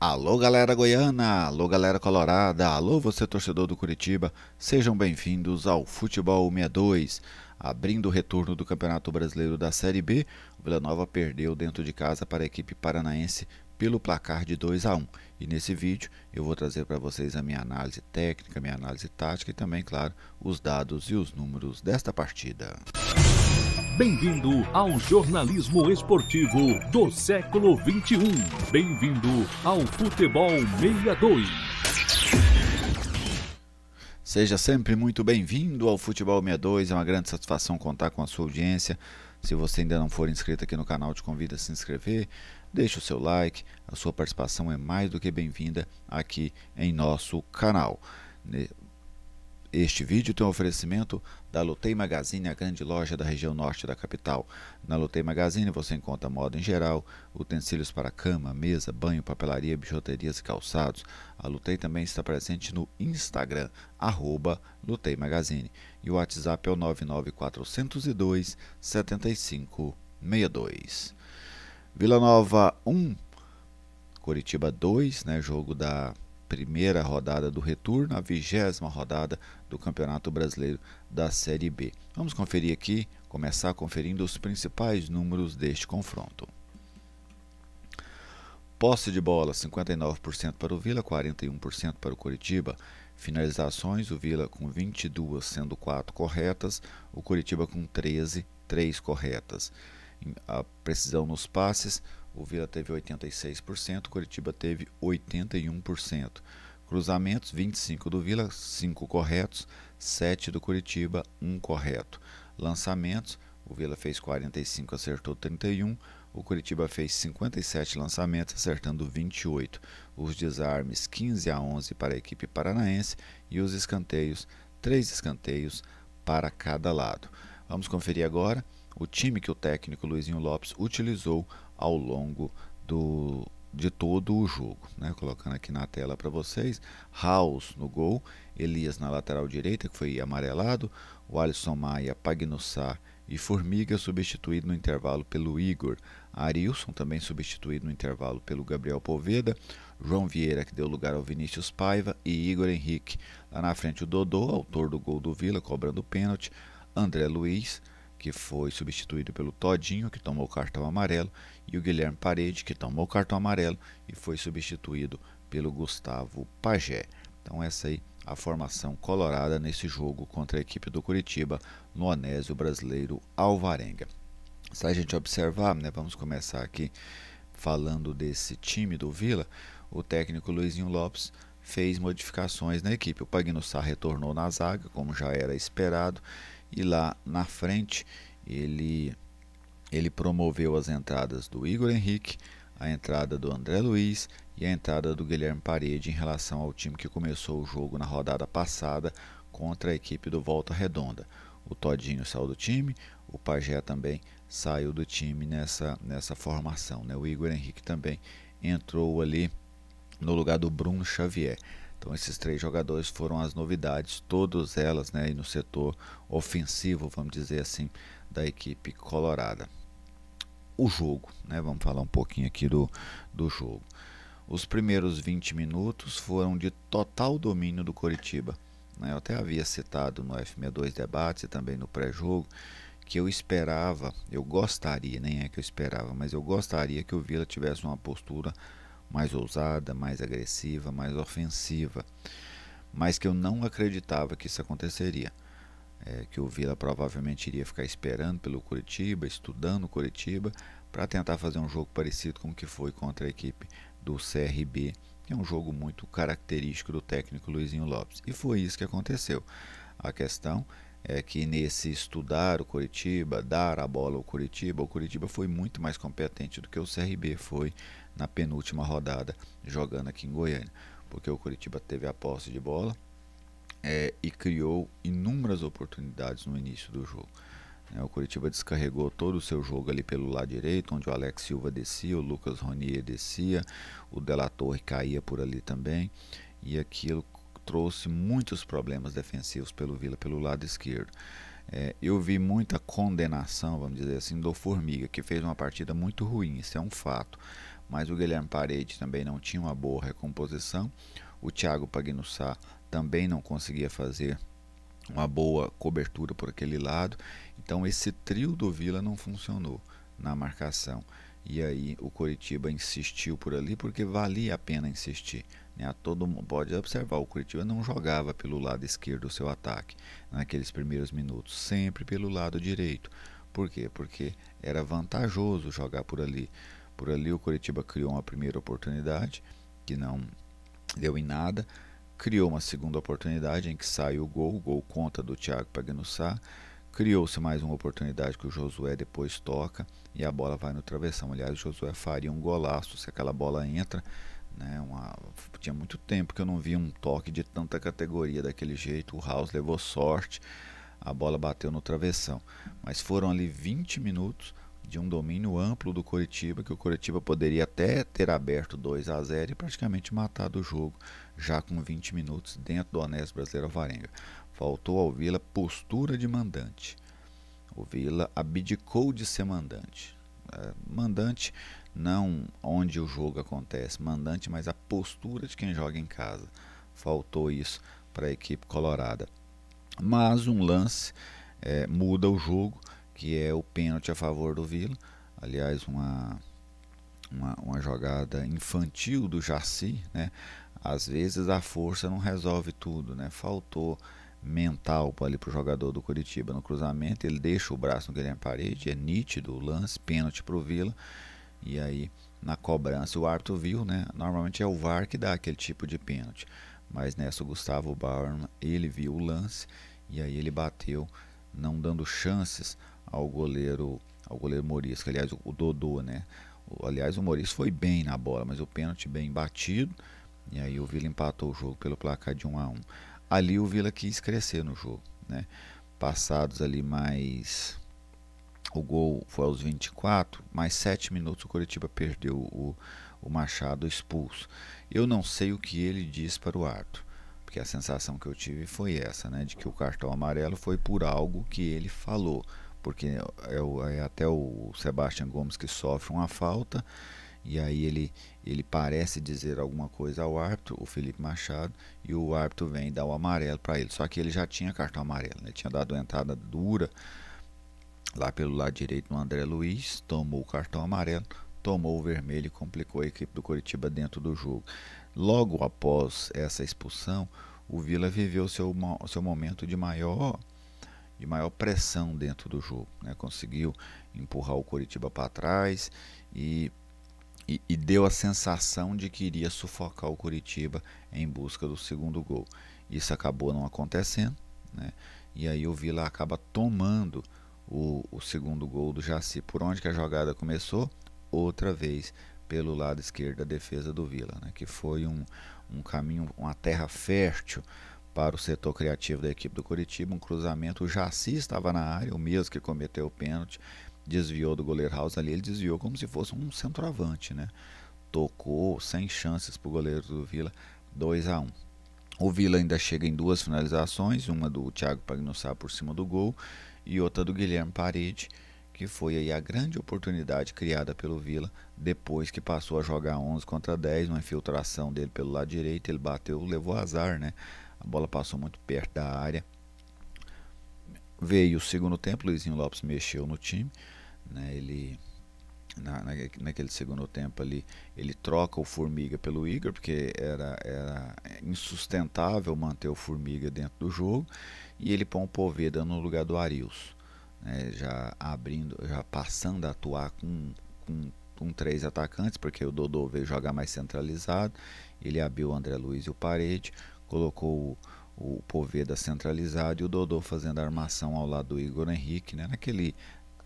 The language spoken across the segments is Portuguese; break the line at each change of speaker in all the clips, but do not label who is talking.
Alô galera goiana, alô galera colorada, alô você torcedor do Curitiba, sejam bem-vindos ao Futebol 62. Abrindo o retorno do Campeonato Brasileiro da Série B, o Vila Nova perdeu dentro de casa para a equipe paranaense pelo placar de 2-1. E nesse vídeo eu vou trazer para vocês a minha análise técnica, minha análise tática e também, claro, os dados e os números desta partida.
Bem-vindo ao jornalismo esportivo do século XXI. Bem-vindo ao Futebol 62.
Seja sempre muito bem-vindo ao Futebol 62, é uma grande satisfação contar com a sua audiência. Se você ainda não for inscrito aqui no canal, te convido a se inscrever, deixe o seu like, a sua participação é mais do que bem-vinda aqui em nosso canal. Este vídeo tem um oferecimento da Lutei Magazine, a grande loja da região norte da capital. Na Lutei Magazine você encontra moda em geral, utensílios para cama, mesa, banho, papelaria, bijuterias e calçados. A Lutei também está presente no Instagram, @Lutei Magazine. E o WhatsApp é o 99402-7562. Vila Nova 1, Curitiba 2, jogo da primeira rodada do retorno, a 20ª rodada do Campeonato Brasileiro da Série B. Vamos conferir aqui, começar conferindo os principais números deste confronto. Posse de bola, 59% para o Vila, 41% para o Curitiba. Finalizações, o Vila com 22, sendo 4 corretas, o Curitiba com 13, 3 corretas. A precisão nos passes, o Vila teve 86%, o Curitiba teve 81%. Cruzamentos, 25 do Vila, 5 corretos, 7 do Curitiba, 1 correto. Lançamentos, o Vila fez 45, acertou 31, o Curitiba fez 57 lançamentos, acertando 28. Os desarmes, 15-11 para a equipe paranaense e os escanteios, 3 escanteios para cada lado. Vamos conferir agora o time que o técnico Luizinho Lopes utilizou ao longo de todo o jogo, colocando aqui na tela para vocês: Raus no gol, Elias na lateral direita, que foi amarelado, o Alisson Maia, Pagnussá e Formiga substituído no intervalo pelo Igor, Arilson também substituído no intervalo pelo Gabriel Poveda, João Vieira, que deu lugar ao Vinícius Paiva, e Igor Henrique. Lá na frente o Dodô, autor do gol do Vila, cobrando pênalti, André Luiz, que foi substituído pelo Todinho, que tomou o cartão amarelo, e o Guilherme Parede, que tomou o cartão amarelo e foi substituído pelo Gustavo Pajé. Então essa aí a formação colorada nesse jogo contra a equipe do Curitiba no Anésio Brasileiro Alvarenga. Se a gente observar, vamos começar aqui falando desse time do Vila, o técnico Luizinho Lopes fez modificações na equipe. O Pagnussá retornou na zaga, como já era esperado, e lá na frente ele promoveu as entradas do Igor Henrique, a entrada do André Luiz e a entrada do Guilherme Parede em relação ao time que começou o jogo na rodada passada contra a equipe do Volta Redonda. O Todinho saiu do time, o Pajé também saiu do time nessa formação, O Igor Henrique também entrou ali no lugar do Bruno Xavier. Então esses 3 jogadores foram as novidades, todas elas no setor ofensivo, vamos dizer assim, da equipe colorada. O jogo, vamos falar um pouquinho aqui do jogo. Os primeiros 20 minutos foram de total domínio do Curitiba. Eu até havia citado no F62 Debates e também no pré-jogo que eu gostaria, nem é que eu esperava, mas eu gostaria que o Vila tivesse uma postura mais ousada, mais agressiva, mais ofensiva, mas que eu não acreditava que isso aconteceria, que o Vila provavelmente iria ficar esperando pelo Curitiba, estudando o Curitiba, para tentar fazer um jogo parecido com o que foi contra a equipe do CRB, que é um jogo muito característico do técnico Luizinho Lopes, e foi isso que aconteceu. A questão é que nesse estudar o Curitiba, dar a bola ao Curitiba, o Curitiba foi muito mais competente do que o CRB foi na penúltima rodada, jogando aqui em Goiânia, porque o Curitiba teve a posse de bola e criou inúmeras oportunidades no início do jogo. O Curitiba descarregou todo o seu jogo ali pelo lado direito, onde o Alex Silva descia, o Lucas Ronier descia, o De La Torre caía por ali também, e aquilo trouxe muitos problemas defensivos pelo Vila pelo lado esquerdo. Eu vi muita condenação, vamos dizer assim, do Formiga, que fez uma partida muito ruim, isso é um fato. mas o Guilherme Parede também não tinha uma boa recomposição. O Thiago Pagnussá também não conseguia fazer uma boa cobertura por aquele lado. Então esse trio do Vila não funcionou na marcação. E aí o Coritiba insistiu por ali porque valia a pena insistir. Né? Todo mundo pode observar, o Coritiba não jogava pelo lado esquerdo do seu ataque naqueles primeiros minutos, sempre pelo lado direito. Por quê? Porque era vantajoso jogar por ali. Por ali o Coritiba criou uma primeira oportunidade que não deu em nada. Criou uma segunda oportunidade em que saiu o gol contra do Thiago Pagnussá. Criou-se mais uma oportunidade que o Josué depois toca e a bola vai no travessão. Aliás, o Josué faria um golaço se aquela bola entra. Né? Tinha muito tempo que eu não via um toque de tanta categoria daquele jeito. O House levou sorte, a bola bateu no travessão. Mas foram ali 20 minutos de um domínio amplo do Coritiba, que o Coritiba poderia até ter aberto 2-0 e praticamente matado o jogo, já com 20 minutos dentro do Honesto Brasileiro Alvarenga. Faltou ao Vila postura de mandante. O Vila abdicou de ser mandante. Mandante não onde o jogo acontece, mandante, mas a postura de quem joga em casa. Faltou isso para a equipe colorada. Mas um lance muda o jogo, que é o pênalti a favor do Vila. Aliás, uma jogada infantil do Jaci, né? Às vezes a força não resolve tudo, né? Faltou mental ali para o jogador do Coritiba no cruzamento. Ele deixa o braço no Guilherme Parede, é nítido o lance, pênalti para o Vila. E aí na cobrança o árbitro viu, né? Normalmente é o VAR que dá aquele tipo de pênalti, mas nessa o Gustavo Bauerman, ele viu o lance e aí ele bateu, não dando chances ao goleiro Morisco. Aliás, o Dodô, né? Aliás, o Morisco foi bem na bola, mas o pênalti bem batido. E aí o Vila empatou o jogo pelo placar de 1-1. Ali o Vila quis crescer no jogo, né? Passados ali mais... O gol foi aos 24, mais 7 minutos o Coritiba perdeu o Machado expulso. Eu não sei o que ele disse para o árbitro, porque a sensação que eu tive foi essa, né? De que o cartão amarelo foi por algo que ele falou. Porque é até o Sebastião Gomes que sofre uma falta, e aí ele parece dizer alguma coisa ao árbitro, o Felipe Machado, e o árbitro vem dar o amarelo para ele. Só que ele já tinha cartão amarelo, né? Tinha dado uma entrada dura lá pelo lado direito no André Luiz, tomou o cartão amarelo, tomou o vermelho e complicou a equipe do Coritiba dentro do jogo. Logo após essa expulsão, o Vila viveu seu momento de maior pressão dentro do jogo, né? Conseguiu empurrar o Coritiba para trás e deu a sensação de que iria sufocar o Coritiba em busca do segundo gol. Isso acabou não acontecendo, né? E aí o Vila acaba tomando o segundo gol do Jaci. Por onde que a jogada começou? Outra vez pelo lado esquerdo da defesa do Vila, né? Que foi um caminho, uma terra fértil para o setor criativo da equipe do Coritiba. Um cruzamento, o Jaci estava na área, o mesmo que cometeu o pênalti, desviou do goleiro House ali, ele desviou como se fosse um centroavante, né? Tocou sem chances para o goleiro do Vila, 2-1. O Vila ainda chega em duas finalizações, uma do Thiago Pagnussá por cima do gol e outra do Guilherme Parede, que foi aí a grande oportunidade criada pelo Vila depois que passou a jogar 11 contra 10, uma infiltração dele pelo lado direito, ele bateu, levou azar, né? A bola passou muito perto da área. Veio o segundo tempo, Luizinho Lopes mexeu no time, né? Ele naquele segundo tempo ali, ele troca o Formiga pelo Igor, porque era insustentável manter o Formiga dentro do jogo, e ele põe o Poveda no lugar do Arilson, né? Já passando a atuar com 3 atacantes, porque o Dodô veio jogar mais centralizado, ele abriu o André Luiz e o Parede, colocou o Poveda centralizado e o Dodô fazendo a armação ao lado do Igor Henrique, né? Naquele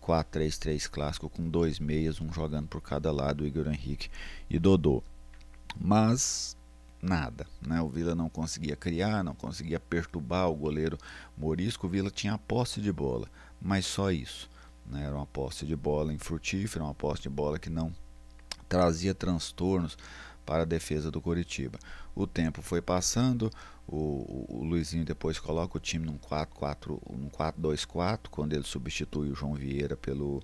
4-3-3 clássico com 2 meias, um jogando por cada lado, Igor Henrique e Dodô. Mas nada, né? O Vila não conseguia criar, não conseguia perturbar o goleiro Morisco. O Vila tinha a posse de bola, mas só isso, né? Era uma posse de bola infrutífera, uma posse de bola que não trazia transtornos para a defesa do Coritiba. O tempo foi passando, o Luizinho depois coloca o time num 4-2-4, quando ele substitui o João Vieira pelo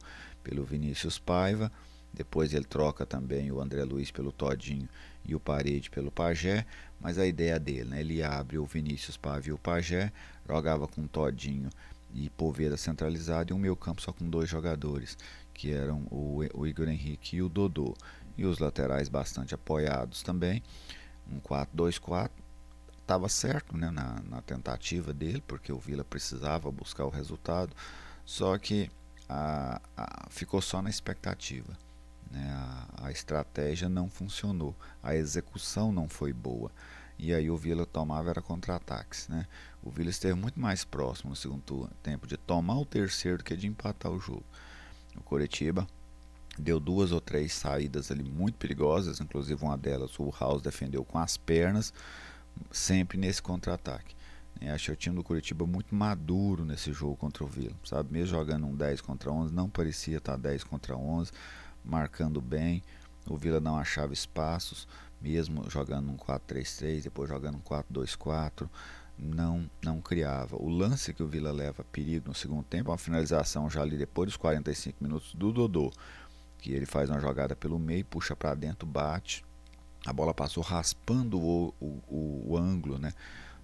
Vinícius Paiva, Depois ele troca também o André Luiz pelo Todinho e o Parede pelo Pajé, mas a ideia dele, né, ele abre o Vinícius Pavio e o Pajé, jogava com Todinho e Poveda centralizado, e um meio campo só com 2 jogadores, que eram o Igor Henrique e o Dodô, e os laterais bastante apoiados também, um 4-2-4, estava certo, né, na tentativa dele, porque o Vila precisava buscar o resultado, só que ficou só na expectativa, né? A estratégia não funcionou, a execução não foi boa, e aí o Vila tomava era contra-ataques, né? O Vila esteve muito mais próximo no segundo tempo de tomar o terceiro do que de empatar o jogo. O Coritiba deu 2 ou 3 saídas ali muito perigosas, inclusive uma delas o House defendeu com as pernas, sempre nesse contra-ataque. Achei o time do Coritiba muito maduro nesse jogo contra o Vila, sabe? Mesmo jogando um 10 contra 11, não parecia estar 10 contra 11, marcando bem. O Vila não achava espaços, mesmo jogando um 4-3-3, depois jogando um 4-2-4, não criava. O lance que o Vila leva perigo no segundo tempo, uma finalização já ali depois dos 45 minutos do Dodô, que ele faz uma jogada pelo meio, puxa para dentro, bate, a bola passou raspando o ângulo, né,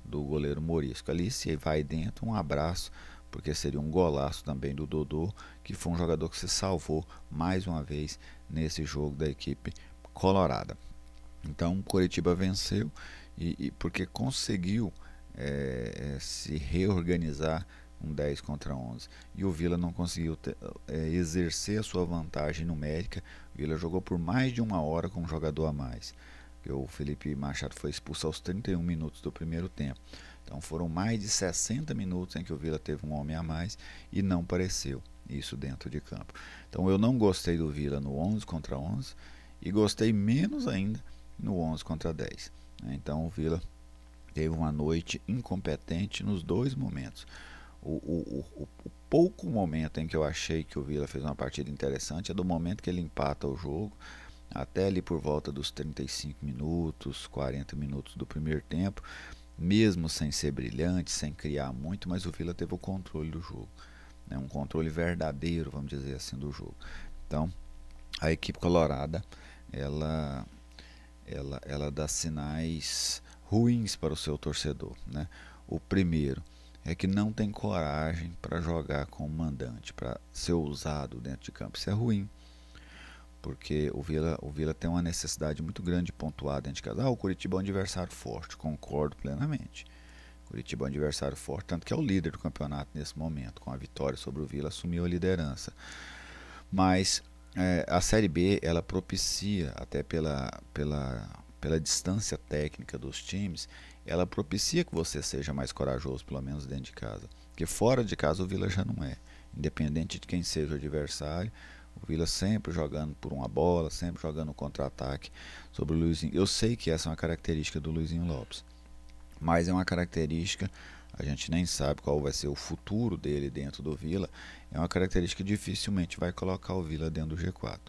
do goleiro Morisco. Ali, se vai dentro, um abraço, porque seria um golaço também do Dodô, que foi um jogador que se salvou mais uma vez nesse jogo da equipe colorada. Então o Coritiba venceu e porque conseguiu se reorganizar um 10 contra 11, e o Vila não conseguiu exercer a sua vantagem numérica. O Vila jogou por mais de 1 hora com um jogador a mais. O Felipe Machado foi expulso aos 31 minutos do primeiro tempo. Então foram mais de 60 minutos em que o Vila teve um homem a mais e não apareceu isso dentro de campo. Então eu não gostei do Vila no 11 contra 11 e gostei menos ainda no 11 contra 10. Então o Vila teve uma noite incompetente nos 2 momentos. O pouco momento em que eu achei que o Vila fez uma partida interessante é do momento que ele empata o jogo, até ali por volta dos 35 minutos, 40 minutos do primeiro tempo, mesmo sem ser brilhante, sem criar muito, mas o Vila teve o controle do jogo, né? Um controle verdadeiro, vamos dizer assim, do jogo. Então, a equipe colorada, ela dá sinais ruins para o seu torcedor, né? O primeiro é que não tem coragem para jogar com o mandante, para ser ousado dentro de campo. Isso é ruim, porque o Vila tem uma necessidade muito grande de pontuar dentro de casa. O Coritiba é um adversário forte, concordo plenamente. O Coritiba é um adversário forte, tanto que é o líder do campeonato nesse momento. Com a vitória sobre o Vila, assumiu a liderança. Mas a Série B, ela propicia, até pela distância técnica dos times, ela propicia que você seja mais corajoso, pelo menos dentro de casa. Porque fora de casa o Vila já não é. Independente de quem seja o adversário, o Vila sempre jogando por uma bola, sempre jogando contra-ataque sobre o Luizinho. Eu sei que essa é uma característica do Luizinho Lopes, mas é uma característica, a gente nem sabe qual vai ser o futuro dele dentro do Vila. É uma característica que dificilmente vai colocar o Vila dentro do G4,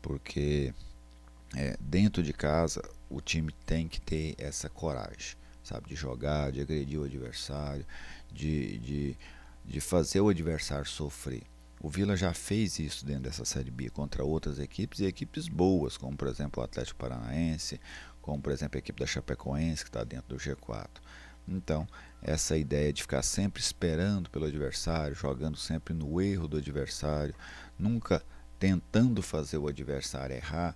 porque dentro de casa o time tem que ter essa coragem, sabe, de jogar, de agredir o adversário, de fazer o adversário sofrer. O Vila já fez isso dentro dessa Série B contra outras equipes, e equipes boas, como por exemplo o Atlético Paranaense, como por exemplo a equipe da Chapecoense, que está dentro do G4. Então, essa ideia de ficar sempre esperando pelo adversário, jogando sempre no erro do adversário, nunca tentando fazer o adversário errar,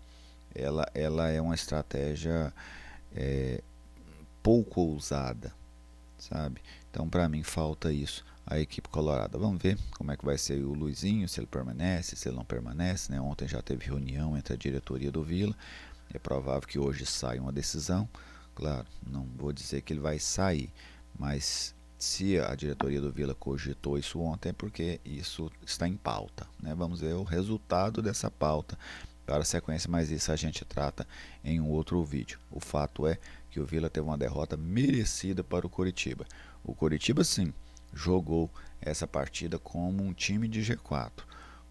ela é uma estratégia pouco ousada, sabe? Então, para mim, falta isso a equipe colorada. Vamos ver como é que vai ser o Luizinho, se ele permanece, se ele não permanece, né? Ontem já teve reunião entre a diretoria do Vila, é provável que hoje saia uma decisão. Claro, não vou dizer que ele vai sair, mas se a diretoria do Vila cogitou isso ontem é porque isso está em pauta, né? Vamos ver o resultado dessa pauta para a sequência, mas isso a gente trata em um outro vídeo. O fato é que o Vila teve uma derrota merecida para o Coritiba. O Coritiba, sim, jogou essa partida como um time de G4,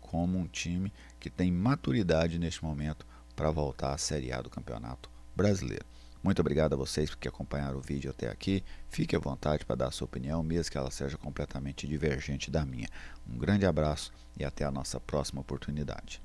como um time que tem maturidade neste momento para voltar à Série A do Campeonato Brasileiro. Muito obrigado a vocês que acompanharam o vídeo até aqui. Fique à vontade para dar a sua opinião, mesmo que ela seja completamente divergente da minha. Um grande abraço e até a nossa próxima oportunidade.